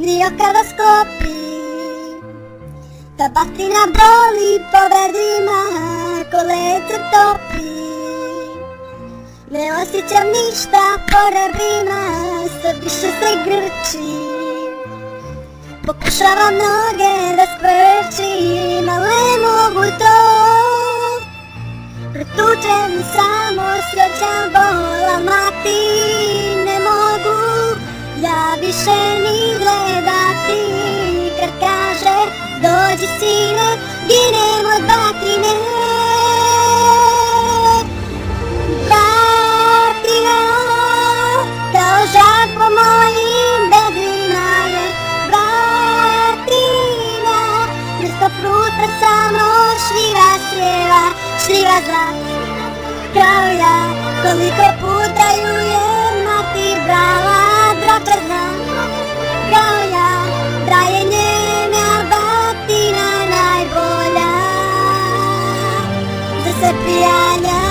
Dio kada sklopi, ta batina boli po vedrima, ko lece topi. Ne osjećam ništa po rebrima, sve više se grči. Pokušavam noge da sprečim, ali ne mogu to. Pretučem samo osjećam bol, a mati ne mogu ja više ni gledati. Kad kaže dođi sine, ginem od batrine. Batrina, kao žar po mojim bedrima je. Batrina, mjesto pruta samo šljiva slijeva, šljiva zrak. Kao ja, koliko puta ju je mati brala, drače zna. Kao ja, da je njena batina najbolja za sve prijanja.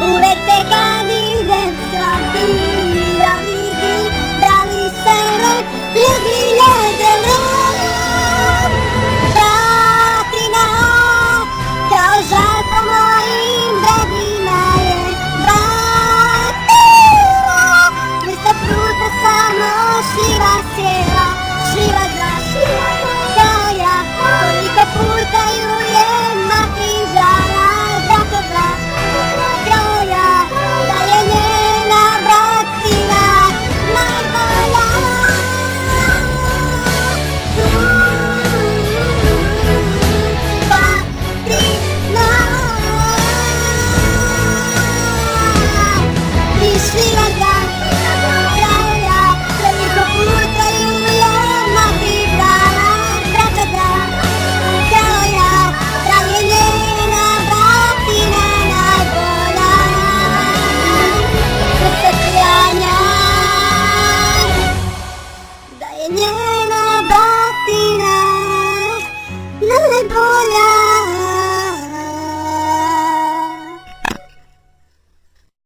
Uvek te